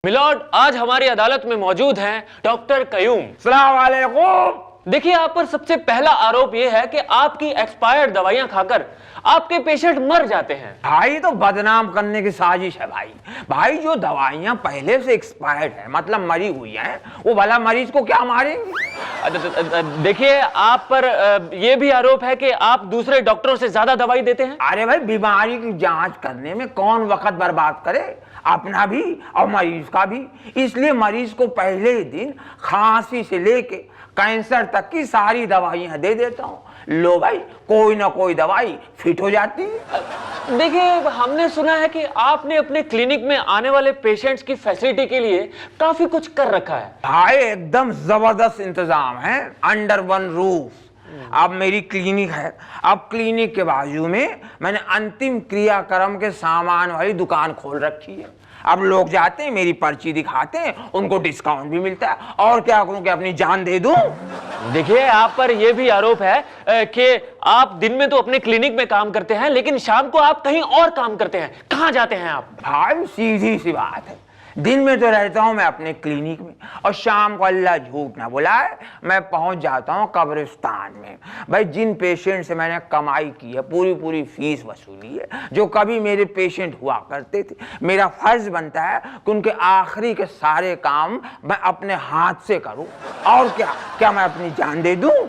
Milord, आज हमारी अदालत में मौजूद हैं डॉक्टर कयूम। सलाम वालेकुम। देखिए, आप पर सबसे पहला आरोप यह है कि आपकी एक्सपायर्ड दवाइयां खाकर आपके पेशेंट मर जाते हैं। भाई तो बदनाम करने की साजिश है भाई जो दवाइयां पहले से एक्सपायर्ड है मतलब मरी हुई हैं, वो भला मरीज को क्या मारेंगे? देखिए, आप पर यह भी आरोप है कि आप दूसरे डॉक्टरों से ज्यादा दवाई देते हैं। अरे भाई, बीमारी की जांच करने में कौन वक्त बर्बाद करे, अपना भी और मरीज का भी। इसलिए मरीज को पहले ही दिन खांसी से लेके कैंसर तक की सारी दवाइयां दे देता हूँ। लो भाई, कोई ना कोई दवाई फिट हो जाती है। देखिए, हमने सुना है कि आपने अपने क्लिनिक में आने वाले पेशेंट्स की फैसिलिटी के लिए काफी कुछ कर रखा है। भाई एकदम जबरदस्त इंतजाम है, अंडर वन रूफ। अब मेरी क्लिनिक है, अब क्लिनिक के बाजू में मैंने अंतिम क्रियाक्रम के सामान वाली दुकान खोल रखी है। अब लोग जाते हैं, मेरी पर्ची दिखाते हैं, उनको डिस्काउंट भी मिलता है। और क्या करूं कि अपनी जान दे दूं? देखिए, आप पर यह भी आरोप है कि आप दिन में तो अपने क्लिनिक में काम करते हैं, लेकिन शाम को आप कहीं और काम करते हैं। कहां जाते हैं आप? भाई सीधी सी बात है, दिन में तो रहता हूं मैं अपने क्लिनिक में, और शाम को अल्लाह झूठ ना बुलाए मैं पहुंच जाता हूं कब्रिस्तान में। भाई, जिन पेशेंट से मैंने कमाई की है, पूरी फीस वसूली है, जो कभी मेरे पेशेंट हुआ करते थे, मेरा फर्ज बनता है कि उनके आखिरी के सारे काम मैं अपने हाथ से करूं। और क्या मैं अपनी जान दे दूं?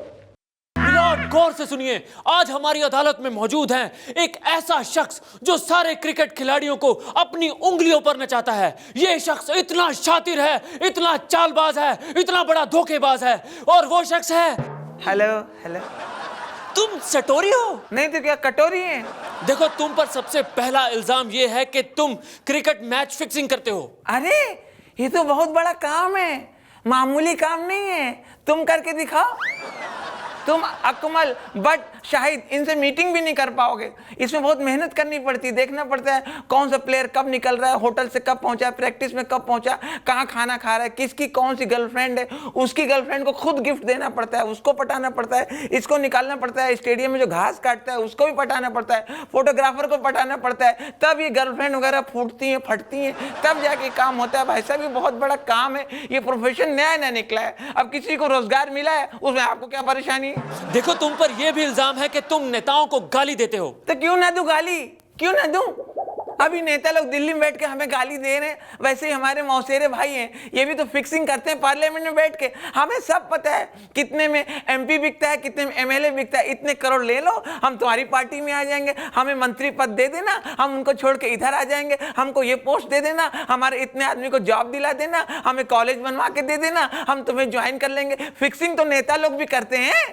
गौर से सुनिए, आज हमारी अदालत में मौजूद है एक ऐसा शख्स जो सारे क्रिकेट खिलाड़ियों को अपनी उंगलियों पर नचाता है। यह शख्स इतना शातिर है, इतना चालबाज है, इतना बड़ा धोखेबाज है, और वो शख्स है। Hello hello. तुम सटोरी हो? नहीं तो क्या कटोरी है? देखो, तुम पर सबसे पहला इल्जाम यह है कि तुम क्रिकेट मैच फिक्सिंग करते हो। अरे, ये तो बहुत बड़ा काम है, मामूली काम नहीं है। तुम करके दिखाओ। तुम अकमल, बट शाहिद, इनसे मीटिंग भी नहीं कर पाओगे। इसमें बहुत मेहनत करनी पड़ती है, देखना पड़ता है कौन सा प्लेयर कब निकल रहा है, होटल से कब पहुंचा, प्रैक्टिस में कब पहुंचा, कहाँ खाना खा रहा है, किसकी कौन सी गर्लफ्रेंड है, उसकी गर्लफ्रेंड को खुद गिफ्ट देना पड़ता है, उसको पटाना पड़ता है, इसको निकालना पड़ता है, स्टेडियम में जो घास काटता है उसको भी पटाना पड़ता है, फोटोग्राफर को पटाना पड़ता है, तब ये गर्लफ्रेंड वगैरह फूटती हैं, फटती हैं, तब जाके काम होता है। भाई साहब, ये बहुत बड़ा काम है, ये प्रोफेशन नया निकला है। अब किसी को रोजगार मिला है, उसमें आपको क्या परेशानी है? देखो, तुम पर यह भी इल्जाम है कि तुम नेताओं को गाली देते हो। तो क्यों ना दूं गाली, क्यों ना दूं? अभी नेता लोग दिल्ली में बैठ के हमें गाली दे रहे हैं, वैसे ही हमारे मौसेरे भाई हैं, ये भी तो फिक्सिंग करते हैं पार्लियामेंट में बैठ के। हमें सब पता है कितने में एमपी बिकता है, कितने में एमएलए बिकता है। इतने करोड़ ले लो, हम तुम्हारी पार्टी में आ जाएंगे, हमें मंत्री पद दे देना, हम उनको छोड़ के इधर आ जाएंगे, हमको ये पोस्ट दे देना, हमारे इतने आदमी को जॉब दिला देना, हमें कॉलेज बनवा के दे देना, हम तुम्हें ज्वाइन कर लेंगे। फिक्सिंग तो नेता लोग भी करते हैं।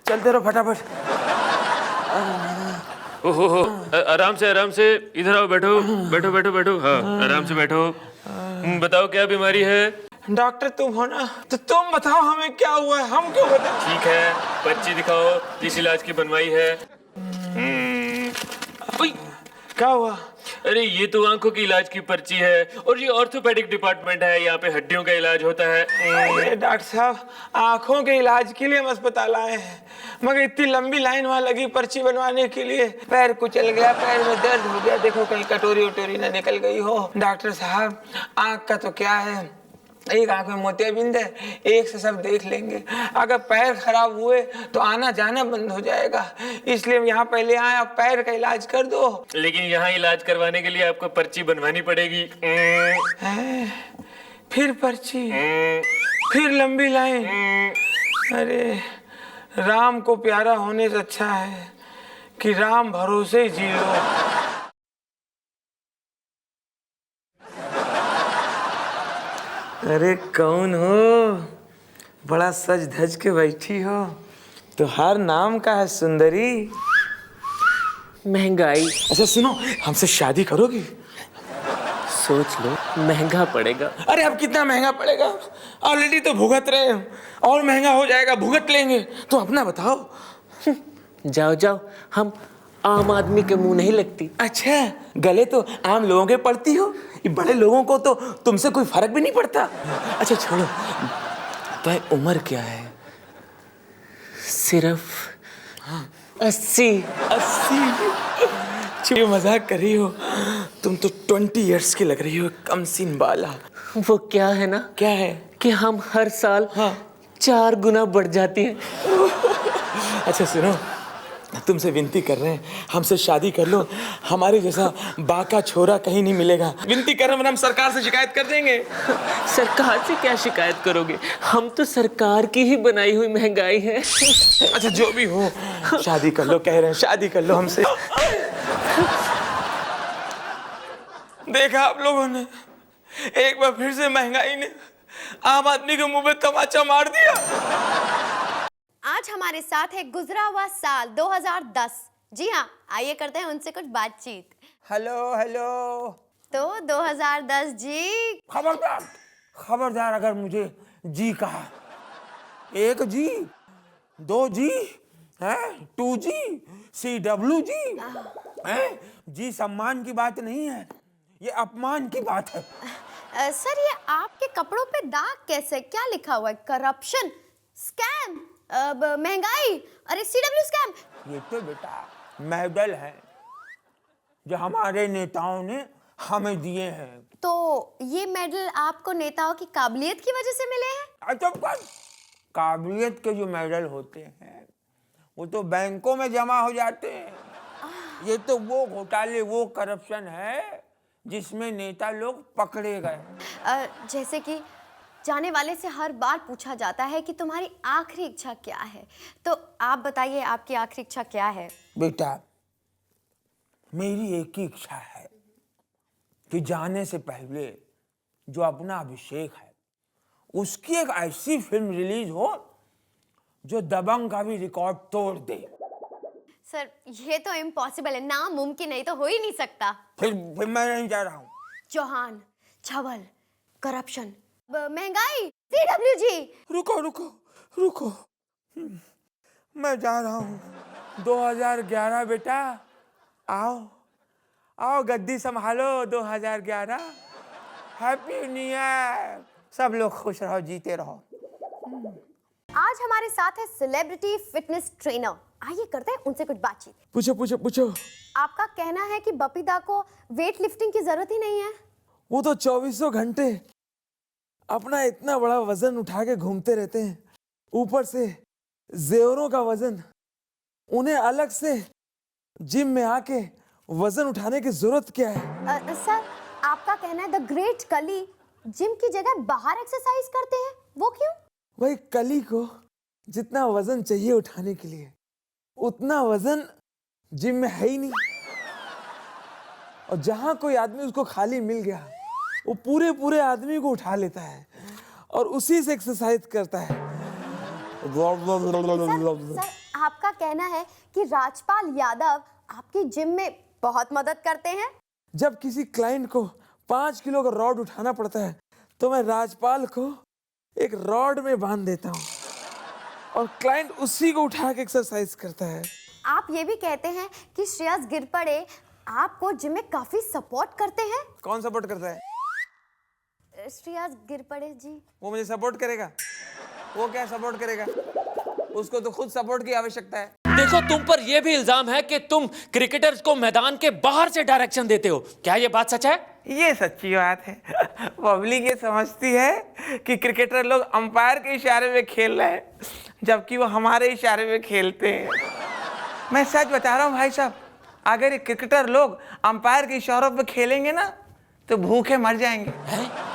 चलते रहो फटाफट। ओहो, आराम से इधर आओ, बैठो बैठो बैठो बैठो। हाँ, आराम से बैठो। बताओ, क्या बीमारी है? डॉक्टर तुम हो ना, तो तुम बताओ हमें क्या हुआ है, हम क्यों बताओ? ठीक है, पर्ची दिखाओ, किस इलाज की बनवाई है? क्या हुआ? अरे, ये तो आंखों की इलाज की पर्ची है, और ये ऑर्थोपेडिक डिपार्टमेंट है, यहाँ पे हड्डियों का इलाज होता है। अरे डॉक्टर साहब, आंखों के इलाज के लिए हम अस्पताल आए हैं, मगर इतनी लंबी लाइन वहाँ लगी पर्ची बनवाने के लिए। पैर कुचल गया, पैर में दर्द हो गया, देखो कहीं कटोरी वटोरी ना निकल गई हो। डॉक्टर साहब, आँख का तो क्या है, एक आंख में मोतियाबिंद है, एक से सब देख लेंगे। अगर पैर खराब हुए तो आना जाना बंद हो जाएगा, इसलिए यहाँ पहले आए, आप पैर का इलाज कर दो। लेकिन यहाँ इलाज करवाने के लिए आपको पर्ची बनवानी पड़ेगी। फिर पर्ची, फिर लंबी लाइन। अरे, राम को प्यारा होने से अच्छा है कि राम भरोसे जी लो। अरे कौन हो, बड़ा सज धज के बैठी हो, तुहार नाम का है सुंदरी? महंगाई। अच्छा सुनो, हमसे शादी करोगी? सोच लो, महंगा पड़ेगा। अरे अब कितना महंगा पड़ेगा, ऑलरेडी तो भुगत रहे हो, और महंगा हो जाएगा, भुगत लेंगे। तो अपना बताओ। जाओ जाओ, हम आम आदमी के मुंह नहीं लगती। अच्छा, गले तो आम लोगों के पड़ती हो, ये बड़े लोगों को तो तुमसे कोई फर्क भी नहीं पड़ता। अच्छा छोड़ो, तो उम्र क्या है? सिर्फ 80। क्यों मजाक कर रही हो? तुम तो 20 इयर्स की लग रही हो, कम सीन बाला। वो क्या है ना क्या है? कि हम हर साल हाँ। 4 गुना बढ़ जाती हैं। अच्छा सुनो, तुमसे विनती कर रहे हैं, हमसे शादी कर लो। हमारे जैसा बाका छोरा कहीं नहीं मिलेगा। विनती कर रहे हैं, वरना हम सरकार से शिकायत कर देंगे। सरकार से क्या शिकायत करोगे? हम तो सरकार की ही बनाई हुई महंगाई है। अच्छा जो भी हो, शादी कर लो, कह रहे हैं शादी कर लो हमसे। देखा आप लोगों ने, एक बार फिर से महंगाई ने आम आदमी के मुंह पे तमाचा मार दिया। आज हमारे साथ है गुजरा हुआ साल 2010। जी हाँ, आइए करते हैं उनसे कुछ बातचीत। Hello hello. तो 2010 जी। खबरदार खबरदार, अगर मुझे जी कहा, 1 जी 2 जी है, 2 जी CWG है। जी सम्मान की बात नहीं है, ये अपमान की बात है। सर, ये आपके कपड़ों पे दाग कैसे? क्या लिखा हुआ है? करप्शन, स्कैम, महंगाई, अरे CW स्कैम। ये तो बेटा मेडल है जो हमारे नेताओं ने हमें दिए हैं। तो ये मेडल आपको नेताओं की काबिलियत की वजह से मिले हैं? अच्छा, काबिलियत के जो मेडल होते हैं वो तो बैंकों में जमा हो जाते हैं। ये तो वो घोटाले, वो करप्शन है जिसमें नेता लोग पकड़े गए। जैसे कि जाने वाले से हर बार पूछा जाता है कि तुम्हारी आखिरी इच्छा क्या है, तो आप बताइए आपकी आखिरी इच्छा क्या है? बेटा, मेरी एक ही इच्छा है कि जाने से पहले जो अपना अभिषेक है उसकी एक ऐसी फिल्म रिलीज हो जो दबंग का भी रिकॉर्ड तोड़ दे। सर, ये तो इम्पॉसिबल है, नामुमकिन नहीं, तो हो ही नहीं सकता। फिर मैं नहीं जा रहा हूँ। चौहान, छवल, करप्शन, महंगाई, CWG। रुको रुको रुको, मैं जा रहा हूँ। 2011 बेटा, आओ आओ गद्दी संभालो। 2011 हैप्पी न्यू ईयर। सब लोग खुश रहो, जीते रहो। आज हमारे साथ है सेलिब्रिटी फिटनेस ट्रेनर। आइए करते हैं उनसे कुछ बातचीत। पूछो पूछो पूछो। आपका कहना है कि बपीदा को वेट लिफ्टिंग की जरूरत ही नहीं है। वो तो 2400 घंटे अपना इतना बड़ा वजन उठा के घूमते रहते हैं, ऊपर से जेवरों का वजन। उन्हें अलग से जिम में आके वजन उठाने की जरूरत क्या है? सर, आपका कहना है द ग्रेट कली जिम की जगह बाहर एक्सरसाइज करते हैं, वो क्यों? वही कली को जितना वजन चाहिए उठाने के लिए उतना वजन जिम में है ही नहीं। और जहां कोई आदमी उसको खाली मिल गया, वो पूरे पूरे आदमी को उठा लेता है और उसी से एक्सरसाइज करता है। सर, आपका कहना है कि राजपाल यादव आपकी जिम में बहुत मदद करते हैं। जब किसी क्लाइंट को 5 किलो का रॉड उठाना पड़ता है तो मैं राजपाल को एक रॉड में बांध देता हूँ और क्लाइंट उसी को उठा के एक्सरसाइज करता है। आप ये भी कहते हैं कि श्रेयस गिरपड़े आपको जिम में काफी सपोर्ट करते हैं। कौन सपोर्ट करता है? श्रेयस गिरपड़े जी। वो मुझे सपोर्ट करेगा? वो क्या सपोर्ट करेगा? उसको तो खुद सपोर्ट की आवश्यकता है। देखो, तुम पर यह भी इल्जाम है कि तुम क्रिकेटर्स को मैदान के बाहर से डायरेक्शन देते हो। क्या ये बात सच है? ये सच्ची बात है। पब्लिक ये समझती है कि क्रिकेटर लोग अंपायर के इशारे में खेल रहे हैं, जबकि वो हमारे इशारे में खेलते हैं। मैं सच बता रहा हूँ भाई साहब, अगर ये क्रिकेटर लोग अंपायर के इशारों पे खेलेंगे ना तो भूखे मर जाएंगे।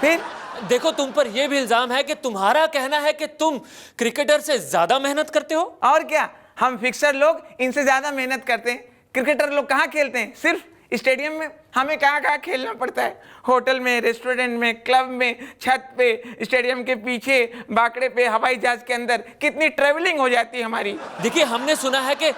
फिर देखो, तुम पर यह भी इल्जाम है कि तुम्हारा कहना है कि तुम क्रिकेटर से ज्यादा मेहनत करते हो। और क्या, हम फिक्सर लोग इनसे ज्यादा मेहनत करते हैं। क्रिकेटर लोग कहाँ खेलते हैं? सिर्फ स्टेडियम में। हमें कहाँ कहाँ खेलना पड़ता है? होटल में, रेस्टोरेंट में, क्लब में, छत पे, स्टेडियम के पीछे, बाकड़े पे, हवाई जहाज के अंदर। कितनी ट्रेवलिंग हो जाती है हमारी। देखिए, हमने सुना है कि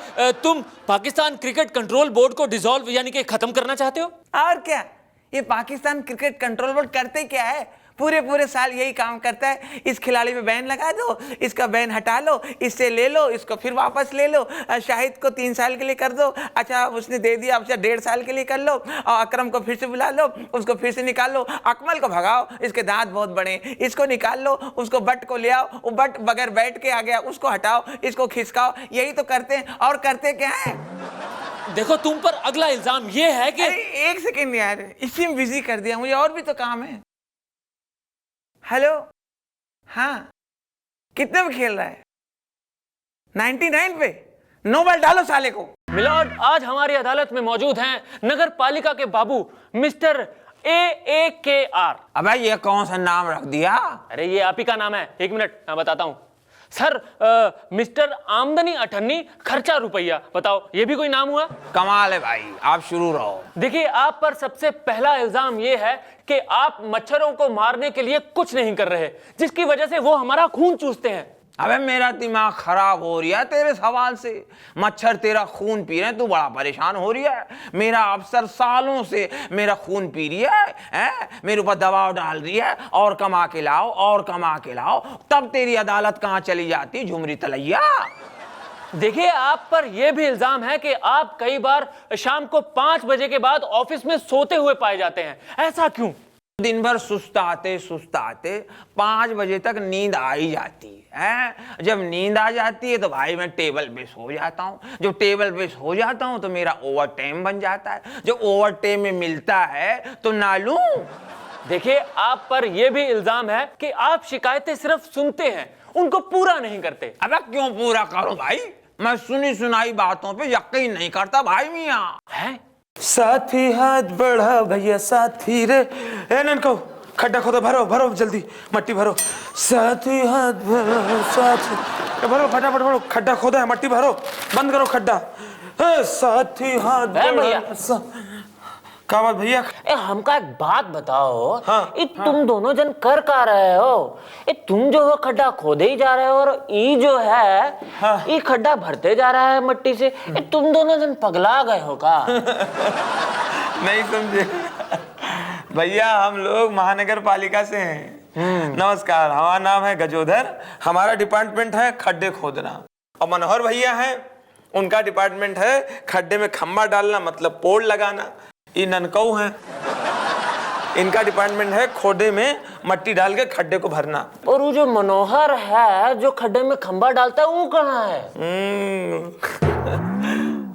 तुम पाकिस्तान क्रिकेट कंट्रोल बोर्ड को डिसॉल्व यानी कि खत्म करना चाहते हो। और क्या, ये पाकिस्तान क्रिकेट कंट्रोल बोर्ड करते क्या है? पूरे साल यही काम करता है। इस खिलाड़ी पे बैन लगा दो, इसका बैन हटा लो, इससे ले लो, इसको फिर वापस ले लो। शाहिद को 3 साल के लिए कर दो, अच्छा उसने दे दिया, अच्छा 1.5 साल के लिए कर लो। और अकरम को फिर से बुला लो, उसको फिर से निकाल लो। अकमल को भगाओ, इसके दांत बहुत बड़े, इसको निकाल लो। उसको बट को ले आओ, वो बट बगैर बैठ के आ गया, उसको हटाओ, इसको खिसकाओ। यही तो करते हैं। और करते क्या है? देखो तुम पर अगला इल्जाम ये है कि अरे एक सेकेंड यार, इसी में बिजी कर दिया, मुझे और भी तो काम है। हेलो, हाँ, कितने में खेल रहा है? 99 पे? 9 बॉल डालो साले को। मिलॉर्ड, आज हमारी अदालत में मौजूद हैं नगर पालिका के बाबू मिस्टर AAKR। अबे ये कौन सा नाम रख दिया? अरे ये आप ही का नाम है, एक मिनट मैं बताता हूँ। सर, मिस्टर आमदनी अठन्नी खर्चा रुपया, बताओ ये भी कोई नाम हुआ? कमाल है भाई, आप शुरू रहो। देखिए, आप पर सबसे पहला इल्जाम ये है कि आप मच्छरों को मारने के लिए कुछ नहीं कर रहे, जिसकी वजह से वो हमारा खून चूसते हैं। अबे मेरा दिमाग खराब हो रहा है तेरे सवाल से। मच्छर तेरा खून पी रहे हैं, तू बड़ा परेशान हो रही है। मेरा अफसर सालों से मेरा खून पी रही है, मेरे ऊपर दबाव डाल रही है, और कमा के लाओ और कमा के लाओ, तब तेरी अदालत कहाँ चली जाती झुमरी तलैया। देखिए, आप पर यह भी इल्जाम है कि आप कई बार शाम को 5 बजे के बाद ऑफिस में सोते हुए पाए जाते हैं, ऐसा क्यों? दिन भर सुस्ताते 5 बजे तक नींद आ ही जाती है। जब नींद आ जाती है तो भाई मैं टेबल पे सो जाता हूँ। जब टेबल पे सो जाता हूँ तो मेरा ओवर टाइम बन जाता है। जो ओवर टाइम में मिलता है तो ना लूं। देखिए, आप पर यह भी इल्जाम है कि आप शिकायतें सिर्फ सुनते हैं, उनको पूरा नहीं करते। अबे क्यों पूरा करूं भाई? मैं सुनी सुनाई बातों पे यकीन नहीं करता भाई मियां। हैं? साथी हाथ बढ़ा भैया साथी रे। ए ननको, खड्डा खोदो, भरो भरो जल्दी, मट्टी भरो। साथी हाथ भरो साथी, भरो फटाफट भरो, खड्डा खोदा है, मट्टी भरो, बंद करो खड्डा। साथी हाथ भैया, क्या बात भैया? हमका एक बात बताओ। हाँ, ये तुम दोनों जन कर का रहे हो? ये तुम जो हो खड्डा खोदे ही जा रहे हो, और ये जो है हाँ, ये खड्डा भरते जा रहा है मट्टी से। ये तुम दोनों जन पगला गए हो का? नहीं समझे भैया, हम लोग महानगर पालिका से हैं। नमस्कार, हमारा नाम है गजोधर, हमारा डिपार्टमेंट है खड्डे खोदना। और मनोहर भैया हैं, उनका डिपार्टमेंट है खड्डे में खंबा डालना, मतलब पोल लगाना। ये ननकऊ हैं, इनका डिपार्टमेंट है खोदे में मट्टी डाल के खड्डे को भरना। और वो जो मनोहर है जो खड्डे में खंबा डालता है, वो कहाँ है?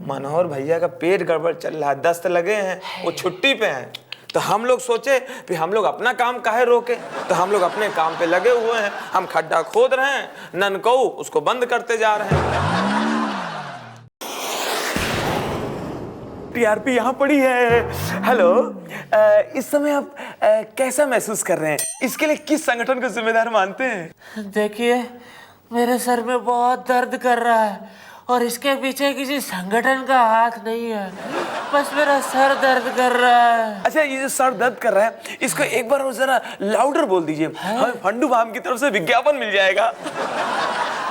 मनोहर भैया का पेट गड़बड़ चल रहा है, दस्त लगे हैं, वो छुट्टी पे हैं। तो हम लोग सोचे कि हम लोग अपना काम काहे रोके, तो हम लोग अपने काम पे लगे हुए हैं। हम खड्डा खोद रहे हैं, ननकऊ उसको बंद करते जा रहे हैं। टीआरपी यहाँ पड़ी है। हेलो, इस समय आप कैसा महसूस कर रहे हैं? इसके लिए किस संगठन को जिम्मेदार मानते हैं? देखिए, मेरे सर में बहुत दर्द कर रहा है, और इसके पीछे किसी संगठन का हाथ नहीं है, बस मेरा सर दर्द कर रहा है। अच्छा, ये जो सर दर्द कर रहा है, इसको एक बार और जरा लाउडर बोल दीजिए, हमें फंडू फार्म की तरफ से विज्ञापन मिल जाएगा।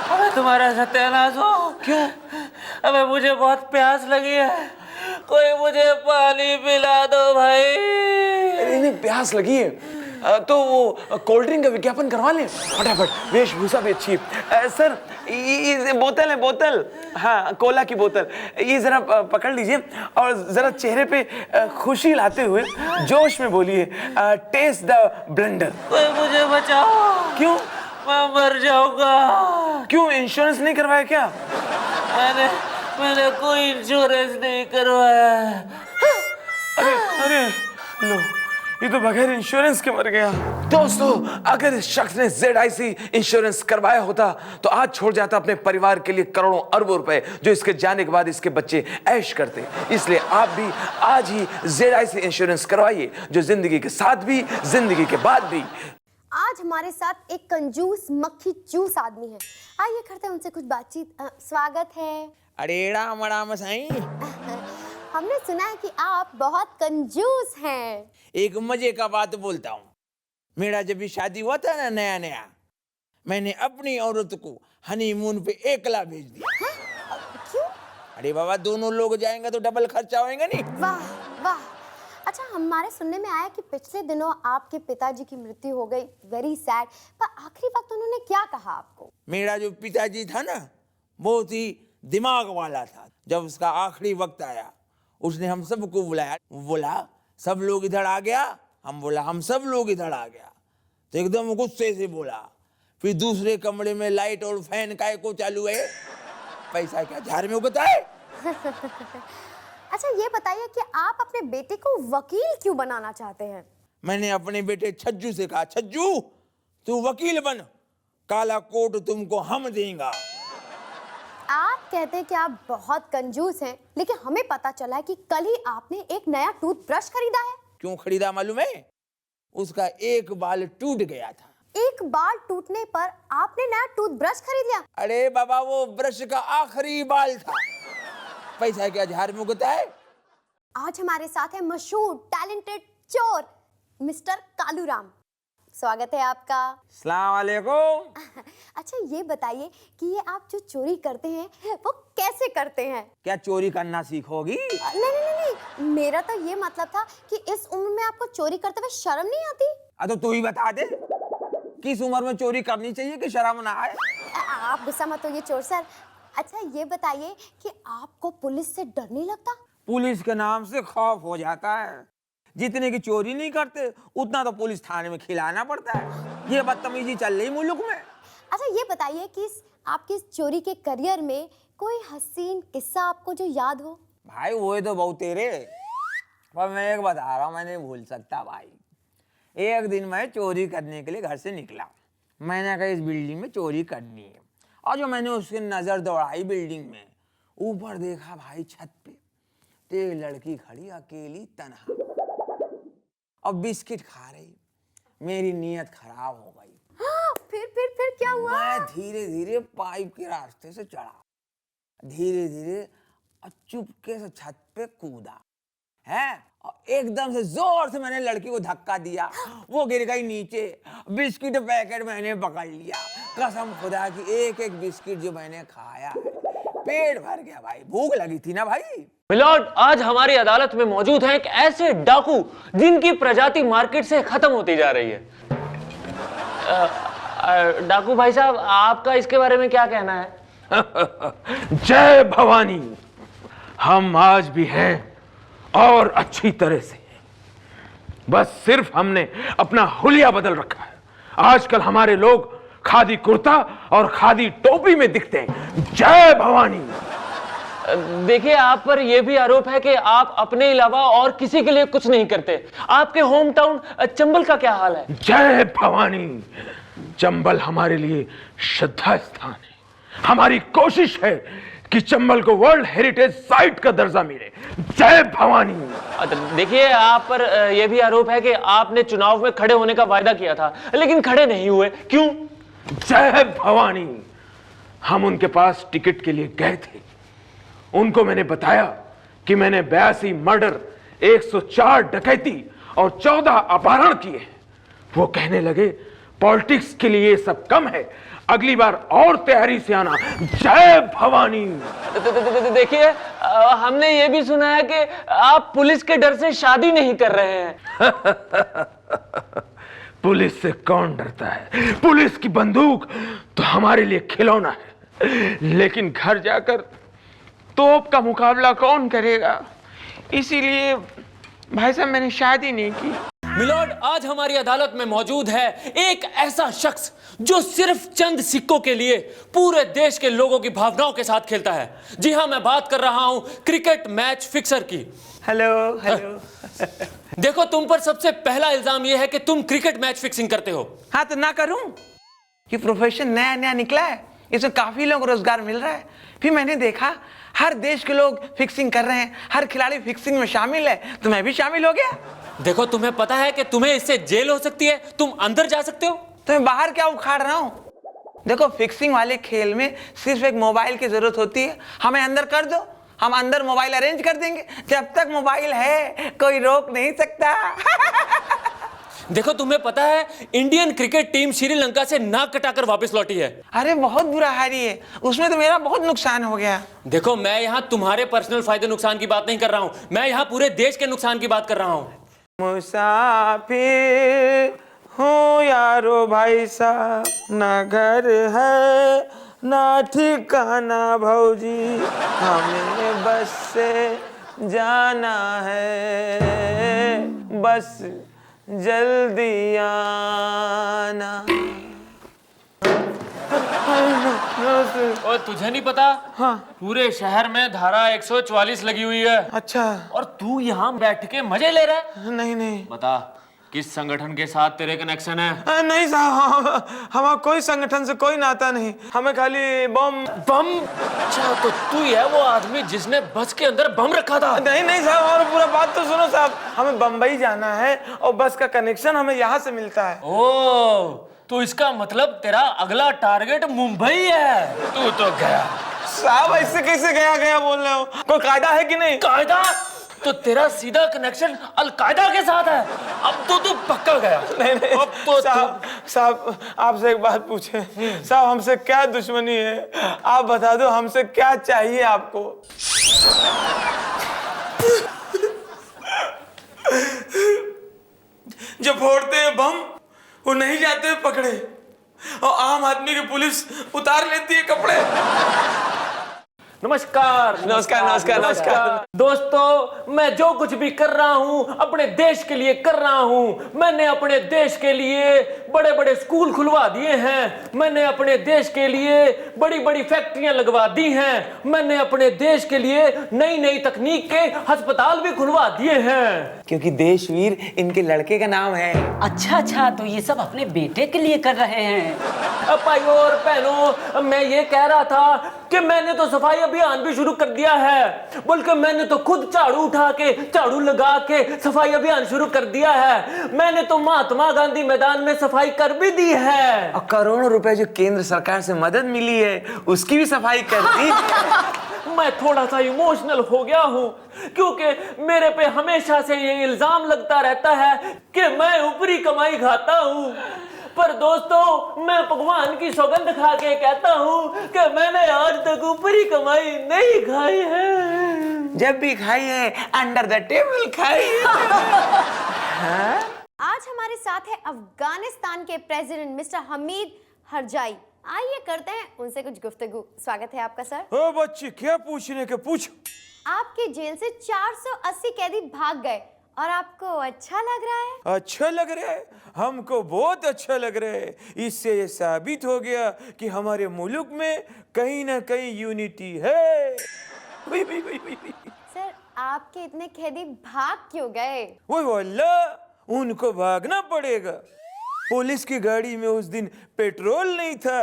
अबे तुम्हारा सत्यानाश हो। क्यों? अबे मुझे बहुत प्यास लगी है, कोई मुझे पानी पिला दो भाई। इन्हें प्यास लगी है तो वो कोल्ड ड्रिंक का विज्ञापन करवा लें फटाफट, वेशभूषा भी अच्छी है। सर, ये बोतल है, बोतल, हाँ, कोला की बोतल, ये जरा पकड़ लीजिए और जरा चेहरे पे खुशी लाते हुए जोश में बोलिए, टेस्ट द ब्लेंडर। कोई मुझे बचाओ। क्यों? मैं मर जाऊंगा। क्यों, इंश्योरेंस नहीं करवाया क्या? मैंने कोई इंश्योरेंस नहीं करवाया। अरे लो, ये तो बगैर इंश्योरेंस के मर गया। दोस्तों, अगर इस शख्स ने ZIC इंश्योरेंस करवाया होता तो आज छोड़ जाता अपने परिवार के लिए करोड़ों अरबों रुपए, जो इसके जाने के बाद इसके बच्चे ऐश करते। इसलिए आप भी आज ही ZIC इंश्योरेंस करवाइए, जो जिंदगी के साथ भी जिंदगी के बाद भी। आज हमारे साथ एक कंजूस मक्खी चूस आदमी है, आइए करते हैं उनसे कुछ बातचीत। स्वागत है। अरेड़ा मड़ा मसाई, हमने सुना है कि आप बहुत कंजूस हैं। एक मजे का बात बोलता हूँ। मेरा जब भी शादी हुआ था ना नया नया, मैंने अपनी औरत को हनीमून पे एकला भेज दिया। क्यों? अरे बाबा, दोनों लोग जाएंगे तो डबल खर्चा होएगा नहीं। वाह वाह। अच्छा, हमारे सुनने में आया कि पिछले दिनों आपके पिताजी की मृत्यु हो गई, वेरी सैड। पर आखिरी वक्त उन्होंने क्या कहा आपको? मेरा जो पिताजी था ना, बहुत ही दिमाग वाला था। जब उसका आखिरी वक्त आया, उसने हम सबको बुलाया, बोला सब लोग इधर आ गया। हम बोला हम सब लोग इधर आ गया, तो एकदम गुस्से से बोला, फिर दूसरे कमरे में लाइट और फैन काय को चालू है? पैसा क्या झाड़ में उगता है? अच्छा ये बताइए कि आप अपने बेटे को वकील क्यों बनाना चाहते हैं? मैंने अपने बेटे छज्जू से कहा, छज्जू तू वकील बन, काला कोट तुमको हम देंगे। आप कहते हैं कि आप बहुत कंजूस हैं, लेकिन हमें पता चला है कि कल ही आपने एक नया टूथब्रश खरीदा है। क्यों खरीदा मालूम है? उसका एक बाल टूट गया था। एक बाल टूटने पर आपने नया टूथब्रश खरीद लिया? अरे बाबा, वो ब्रश का आखिरी बाल था। पैसा क्या झाड़ में उगता है? आज हमारे साथ है मशहूर टैलेंटेड चोर मिस्टर कालूराम। स्वागत है आपका। अस्सलाम वालेकुम। अच्छा ये बताइए कि ये आप जो चोरी करते हैं वो कैसे करते हैं? क्या चोरी करना सीखोगी? नहीं, मेरा तो ये मतलब था कि इस उम्र में आपको चोरी करते हुए शर्म नहीं आती? तो तू ही बता दे, किस उम्र में चोरी करनी चाहिए कि शर्म ना आए? आप गुस्सा मत होइए चोर सर। अच्छा ये बताइए कि आपको पुलिस से डर नहीं लगता? पुलिस के नाम से खौफ हो जाता है। जितने की चोरी नहीं करते उतना तो पुलिस थाने में खिलाना पड़ता है। ये बदतमीजी चल रही मुल्क में। अच्छा ये बताइए कि आपके इस चोरी के करियर में कोई हसीन किस्सा आपको जो याद हो? भाई वो तो बहुत तेरे, पर मैं एक बता रहा हूँ, मैं नहीं भूल सकता भाई। एक दिन मैं चोरी करने के लिए घर से निकला। मैंने कहा इस बिल्डिंग में चोरी करनी है, और जो मैंने उसकी नजर दौड़ाई बिल्डिंग में, ऊपर देखा भाई छत पे तो एक लड़की खड़ी अकेली तनहा और बिस्किट खा रही। मेरी नीयत खराब हो गई। हाँ, फिर क्या हुआ? मैं धीरे धीरे पाइप के रास्ते से चढ़ा, धीरे धीरे और चुपके से छत पे कूदा है, और एकदम से जोर से मैंने लड़की को धक्का दिया। वो गिर गई नीचे। बिस्किट पैकेट मैंने पकड़ लिया। कसम खुदा की एक एक बिस्किट जो मैंने खाया है, पेट भर गया भाई। भूख लगी थी ना भाई। मिलॉर्ड, आज हमारी अदालत में मौजूद हैं एक ऐसे डाकू जिनकी प्रजाति मार्केट से खत्म होती जा रही है। डाकू भाई साहब, आपका इसके बारे में क्या कहना है? जय भवानी। हम आज भी हैं और अच्छी तरह से, बस सिर्फ हमने अपना हुलिया बदल रखा है। आजकल हमारे लोग खादी कुर्ता और खादी टोपी में दिखते हैं। जय भवानी। देखिए, आप पर यह भी आरोप है कि आप अपने अलावा और किसी के लिए कुछ नहीं करते। आपके होम टाउन चंबल का क्या हाल है? जय भवानी। चंबल हमारे लिए श्रद्धा स्थान है। हमारी कोशिश है कि चंबल को वर्ल्ड हेरिटेज साइट का दर्जा मिले। जय भवानी। देखिए, आप पर यह भी आरोप है कि आपने चुनाव में खड़े होने का वायदा किया था, लेकिन खड़े नहीं हुए। क्यों? जय भवानी। हम उनके पास टिकट के लिए गए थे। उनको मैंने बताया कि मैंने 82 मर्डर, 104 डकैती और 14 अपहरण किए। वो कहने लगे पॉलिटिक्स के लिए ये सब कम है, अगली बार और तैयारी से आना। जय भवानी। देखिए, हमने ये भी सुना है कि आप पुलिस के डर से शादी नहीं कर रहे हैं। पुलिस से कौन डरता है? पुलिस की बंदूक तो हमारे लिए खिलौना है, लेकिन घर जाकर तोप का मुकाबला कौन करेगा? इसीलिए भाई साहब मैंने शादी नहीं की। मिलॉर्ड, आज हमारी अदालत में मौजूद है एक ऐसा शख्स जो सिर्फ चंद सिक्कों के लिए पूरे देश के लोगों की भावनाओं के साथ खेलता है। जी हां, मैं बात कर रहा हूं क्रिकेट मैच फिक्सर की। Hello hello. देखो, तुम पर सबसे पहला इल्जाम यह है कि तुम क्रिकेट मैच फिक्सिंग करते हो। हाँ तो ना करूं? ये प्रोफेशन नया नया निकला है, इसमें काफी लोगों को रोजगार मिल रहा है। फिर मैंने देखा हर देश के लोग फिक्सिंग कर रहे हैं, हर खिलाड़ी फिक्सिंग में शामिल है, तो मैं भी शामिल हो गया। देखो, तुम्हें पता है कि तुम्हें इससे जेल हो सकती है, तुम अंदर जा सकते हो। तो मैं बाहर क्या उखाड़ रहा हूँ? देखो, फिक्सिंग वाले खेल में सिर्फ एक मोबाइल की जरूरत होती है। हमें अंदर कर दो, हम अंदर मोबाइल अरेंज कर देंगे। जब तक मोबाइल है कोई रोक नहीं सकता। देखो, तुम्हें पता है इंडियन क्रिकेट टीम श्रीलंका से नाक कटाकर वापस लौटी है। अरे बहुत बुरा हारी है, उसमें तो मेरा बहुत नुकसान हो गया। देखो, मैं यहाँ तुम्हारे पर्सनल फायदे नुकसान की बात नहीं कर रहा हूँ, मैं यहाँ पूरे देश के नुकसान की बात कर रहा हूँ। मुसाफिर हूँ यारो भाई साहब, ना घर है ना ठिकाना भौजी, हमें बस से जाना है, बस जल्दी आना। नमस्ते। और तुझे नहीं पता? हाँ। पूरे शहर में धारा 144 लगी हुई है अच्छा। और तू यहाँ बैठ के मजे ले रहा है। नहीं बता किस संगठन के साथ तेरे कनेक्शन है? नहीं साहब, हमारा कोई संगठन से कोई नाता नहीं, हमें खाली बम। बम? अच्छा, तो तू ही है वो आदमी जिसने बस के अंदर बम रखा था? नहीं साहब, और पूरा बात तो सुनो साहब, हमें बम्बई जाना है और बस का कनेक्शन हमें यहाँ से मिलता है। ओ, तो इसका मतलब तेरा अगला टारगेट मुंबई है। तू तो गया। साहब ऐसे कैसे गया बोल रहे हो? कोई कायदा है कि नहीं? कायदा? तो तेरा सीधा कनेक्शन अलकायदा के साथ है। अब तो तू पक्का गया। नहीं अब तो साहब आपसे एक बात पूछे साहब, हमसे क्या दुश्मनी है? आप बता दो हमसे क्या चाहिए आपको? जो फोड़ते हैं बम वो नहीं जाते हैं पकड़े, और आम आदमी की पुलिस उतार लेती है कपड़े। नमस्कार नमस्कार। दोस्तों, मैं जो कुछ भी कर रहा हूँ अपने देश के लिए कर रहा हूँ। मैंने अपने देश के लिए बड़े बड़े स्कूल खुलवा दिए हैं। मैंने अपने देश के लिए बड़ी बड़ी फैक्ट्रियां लगवा दी हैं। मैंने अपने देश के लिए नई नई तकनीक के अस्पताल भी खुलवा दिए हैं। क्योंकि देशवीर इनके लड़के का नाम है। अच्छा, तो ये सब अपने बेटे के लिए कर रहे हैं। अब भाइयों और बहनों, मैं ये कह रहा था कि मैंने तो सफाई अभियान भी शुरू कर दिया है। बल्कि मैंने तो खुद झाड़ू उठा के, झाड़ू लगा के सफाई अभियान शुरू कर दिया है। मैंने तो महात्मा गांधी मैदान में सफाई कर भी दी है। और करोड़ों रुपए जो केंद्र सरकार से मदद मिली है उसकी भी सफाई कर दी। मैं थोड़ा सा इमोशनल हो गया हूँ क्योंकि मेरे पे हमेशा से ये इल्जाम लगता रहता है कि मैं ऊपरी कमाई खाता हूँ। पर दोस्तों, मैं भगवान की सौगंध खा के कहता हूँ कि मैंने आज तक ऊपरी कमाई नहीं खाई है। जब भी खाई है अंडर द टेबल खाई है। आज हमारे साथ है अफगानिस्तान के प्रेसिडेंट मिस्टर हमीद हरजाई। आइए करते हैं उनसे कुछ गुफ्तगू। स्वागत है आपका सर। ओ बच्ची, क्या पूछने के पूछ। आपके जेल से 480 कैदी भाग गए और आपको अच्छा लग रहा है? अच्छा लग रहा है, हमको बहुत अच्छा लग रहा है। इससे ये साबित हो गया कि हमारे मुल्क में कहीं ना कहीं यूनिटी है। सर, आपके इतने कैदी भाग क्यों गए? वो अल्लाह, उनको भागना पड़ेगा। पुलिस की गाड़ी में उस दिन पेट्रोल नहीं था।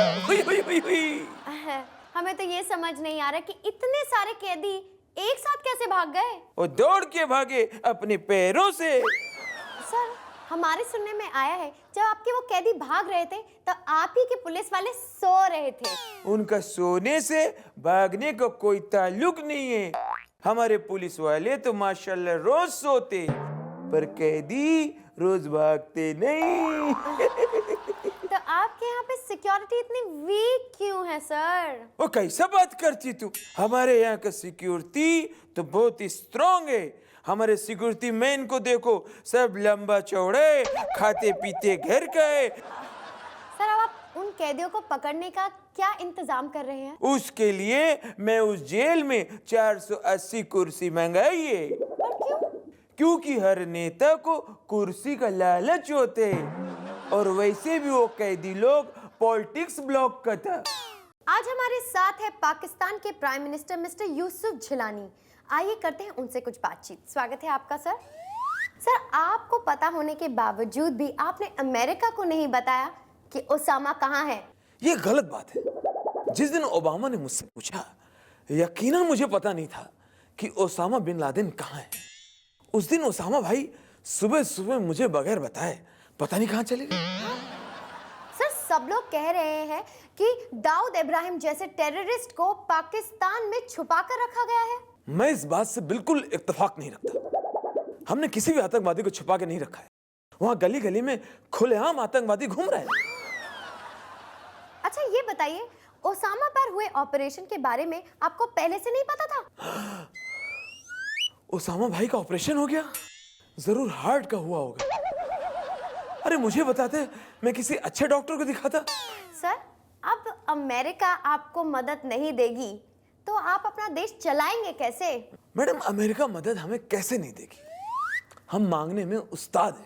हमें तो ये समझ नहीं आ रहा कि इतने सारे कैदी एक साथ कैसे भाग गए? वो दौड़ के भागे अपने पैरों से। सर, हमारे सुनने में आया है जब आपके वो कैदी भाग रहे थे तो आप ही के पुलिस वाले सो रहे थे। उनका सोने से भागने का कोई ताल्लुक नहीं है। हमारे पुलिस वाले तो माशाल्लाह रोज सोते, पर कैदी रोज भागते नहीं। तो आपके यहाँ पे सिक्योरिटी इतनी वीक क्यों है सर? वो कैसा बात करती तू? हमारे यहाँ का सिक्योरिटी तो बहुत ही स्ट्रॉन्ग है। हमारे सिक्योरिटी मैन को देखो, सब लंबा चौड़े, खाते पीते घर का है। सर, अब आप उन कैदियों को पकड़ने का क्या इंतजाम कर रहे हैं? उसके लिए मैं उस जेल में 480 कुर्सी मंगाई है। पर क्यों? क्योंकि हर नेता को कुर्सी का लालच होते है, और वैसे भी वो कैदी लोग पॉलिटिक्स ब्लॉक का था। आज हमारे साथ है पाकिस्तान के prime minister mister Yusuf Jhilani. आइए करते हैं उनसे कुछ बातचीत। स्वागत है आपका सर। सर, आपको पता होने के बावजूद भी आपने अमेरिका को नहीं बताया कि ओसामा कहाँ है। ये गलत बात है। जिस दिन ओबामा ने मुझसे पूछा, यकीनन मुझे पता नहीं था कि ओसामा बिन लादेन कहाँ है। उस दिन ओसामा भाई सुबह सुबह मुझे बगैर बताए पता नहीं कहाँ चले गए। सर, सब लोग कह रहे हैं कि दाऊद इब्राहिम जैसे टेररिस्ट को पाकिस्तान में छुपा कर रखा गया है। मैं इस बात से बिल्कुल इत्तेफाक नहीं रखता। हमने किसी भी आतंकवादी को छुपा के नहीं रखा है। वहां गली गली में खुलेआम आतंकवादी घूम रहे हैं। अच्छा, ये बताइए, ओसामा पर हुए ऑपरेशन के बारे में आपको पहले से नहीं पता था? ओसामा भाई का ऑपरेशन हो गया? जरूर हार्ट का हुआ होगा। अरे मुझे बताते, मैं किसी अच्छे डॉक्टर को दिखाता। सर, अब अमेरिका आपको मदद नहीं देगी तो आप अपना देश चलाएंगे कैसे? मैडम, अमेरिका मदद हमें कैसे नहीं देगी? हम मांगने में उस्ताद हैं।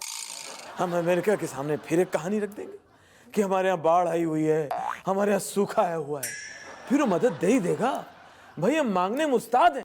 हम अमेरिका के सामने फिर एक कहानी रख देंगे कि हमारे यहाँ बाढ़ आई हुई है, हमारे यहाँ सूखा आया हुआ है, फिर वो मदद दे ही देगा। भाई हम मांगने में उस्ताद हैं।